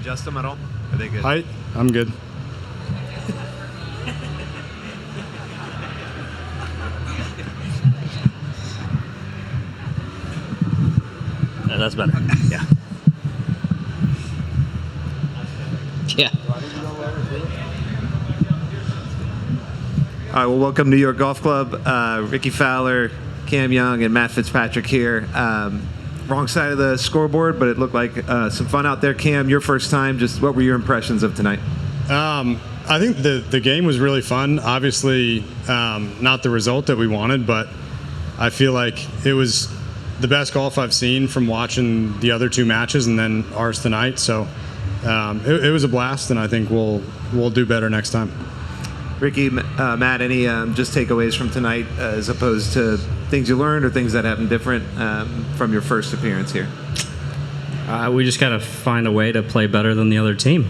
adjust them at all? Are they good? Height, I'm good. That's better. Yeah. Yeah. All right, well, welcome New York Golf Club. Rickie Fowler, Cam Young, and Matt Fitzpatrick here. Wrong side of the scoreboard, but it looked like some fun out there. Cam, your first time, just what were your impressions of tonight? I think the game was really fun. Obviously, not the result that we wanted, but I feel like it was the best golf I've seen from watching the other two matches and then ours tonight. So it was a blast, and I think we'll do better next time. Rickie, Matt, any just takeaways from tonight as opposed to things you learned or things that happened different from your first appearance here? We just got to find a way to play better than the other team.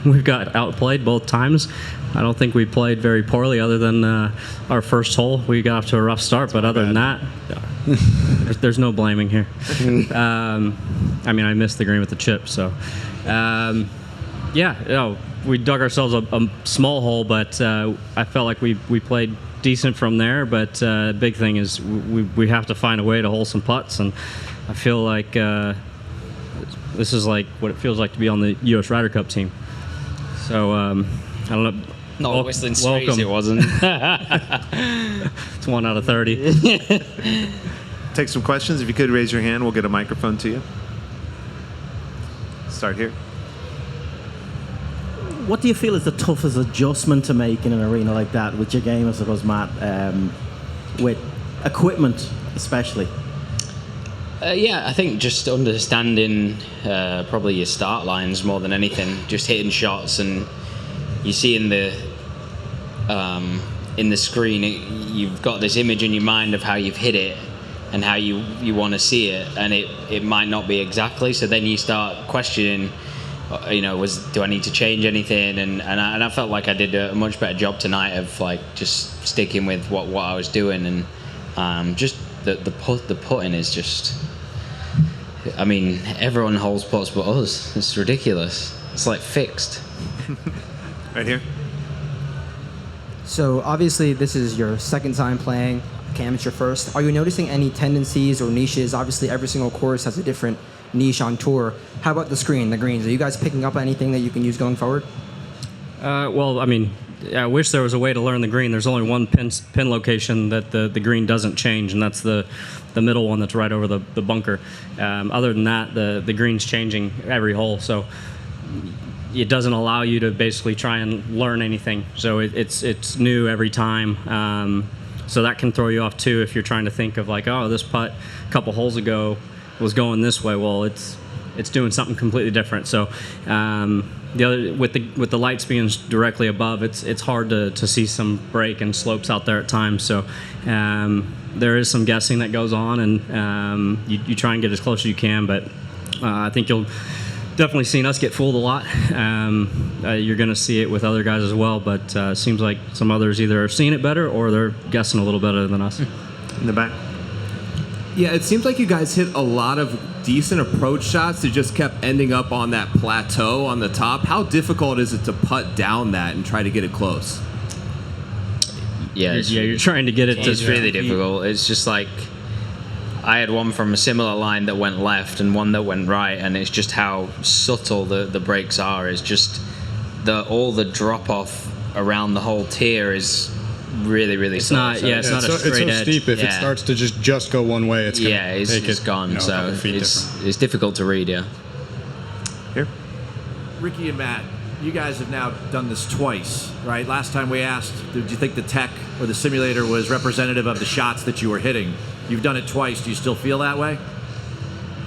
We've got outplayed both times. I don't think we played very poorly other than our first hole. We got off to a rough start, but other than that, there's no blaming here. I mean, I missed the green with the chip, so yeah, we dug ourselves a small hole, but I felt like we played decent from there. But the big thing is we have to find a way to hole some putts, and I feel like this is like what it feels like to be on the U.S. Ryder Cup team. So I don't know. Not Whistling Straits, it wasn't. It's 1 out of 30. Take some questions. If you could raise your hand, we'll get a microphone to you. Start here. What do you feel is the toughest adjustment to make in an arena like that with your game, I suppose, Matt, with equipment especially? Yeah, I think just understanding probably your start lines more than anything, just hitting shots, and you see in the screen, you've got this image in your mind of how you've hit it and how you want to see it, and it might not be exactly, so then you start questioning, do I need to change anything? And I felt like I did a much better job tonight of like just sticking with what I was doing, and just the putting is just, I mean, everyone holds putts but us. It's ridiculous. It's like fixed. Right here. So obviously this is your second time playing. Cam, it's your first. Are you noticing any tendencies or niches? Obviously every single course has a different niche on tour. How about the greens? Are you guys picking up anything that you can use going forward? Well, I mean, I wish there was a way to learn the green. There's only one pin location that the green doesn't change, and that's the middle one that's right over the bunker. Other than that, the green's changing every hole, so it doesn't allow you to basically try and learn anything. So it's new every time. So that can throw you off too if you're trying to think of like, oh, this putt a couple holes ago was going this way. Well, it's doing something completely different. So the other with the lights being directly above, it's hard to see some break and slopes out there at times. So there is some guessing that goes on, and you try and get as close as you can. But I think you'll definitely seen us get fooled a lot. You're going to see it with other guys as well, but it seems like some others either are seeing it better or they're guessing a little better than us. In the back. Yeah, it seems like you guys hit a lot of decent approach shots that just kept ending up on that plateau on the top. How difficult is it to putt down that and try to get it close? Yeah, you're trying to get it to... It's really difficult. It's just like, I had one from a similar line that went left and one that went right, and it's just how subtle the breaks are. It's just all the drop off around the whole tier is really, really subtle. It's not a straight edge. It's so steep. If it starts to just go one way, it's gone. So it's difficult to read. Yeah. Here. Rickie and Matt, you guys have now done this twice, right? Last time we asked, did you think the tech or the simulator was representative of the shots that you were hitting? You've done it twice. Do you still feel that way?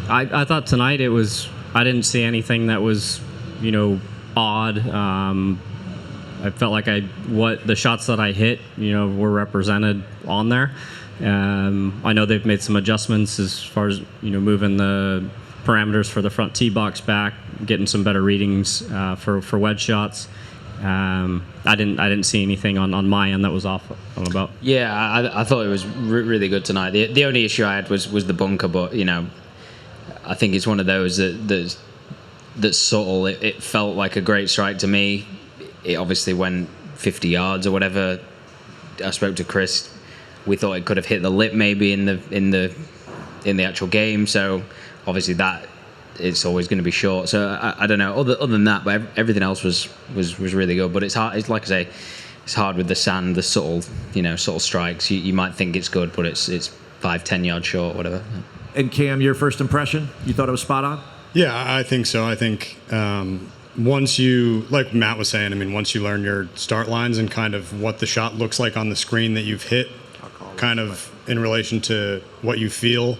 I thought tonight I didn't see anything that was, odd. I felt like the shots that I hit, were represented on there. I know they've made some adjustments as far as, moving the parameters for the front tee box back, getting some better readings for wedge shots. I didn't see anything on my end that was off about. Yeah, I thought it was really good tonight. The only issue I had was the bunker, but I think it's one of those that that's subtle. It felt like a great strike to me. It obviously went 50 yards or whatever. I spoke to Chris. We thought it could have hit the lip maybe in the actual game. So obviously that it's always going to be short. So I don't know. Other than that, but everything else was really good. But it's hard. It's like I say, it's hard with the sand, the subtle strikes. You might think it's good, but it's 5-10 yards short, whatever. And Cam, your first impression? You thought it was spot on? Yeah, I think so. I think once you, like Matt was saying, I mean, once you learn your start lines and kind of what the shot looks like on the screen that you've hit, kind of in relation to what you feel,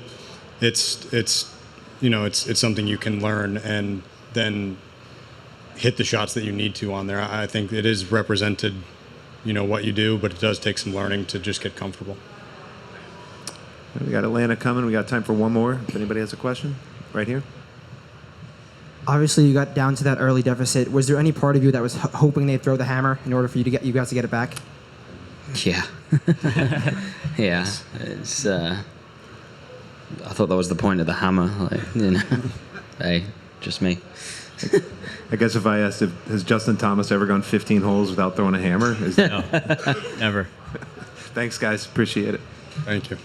it's something you can learn and then hit the shots that you need to on there. I think it is represented, what you do, but it does take some learning to just get comfortable. We got Atlanta coming. We got time for one more. If anybody has a question, right here. Obviously, you got down to that early deficit. Was there any part of you that was hoping they'd throw the hammer in order for you guys to get it back? Yeah. Yeah. It's. I thought that was the point of the hammer. Hey, just me. I guess if I asked, has Justin Thomas ever gone 15 holes without throwing a hammer? No, never. Thanks, guys. Appreciate it. Thank you.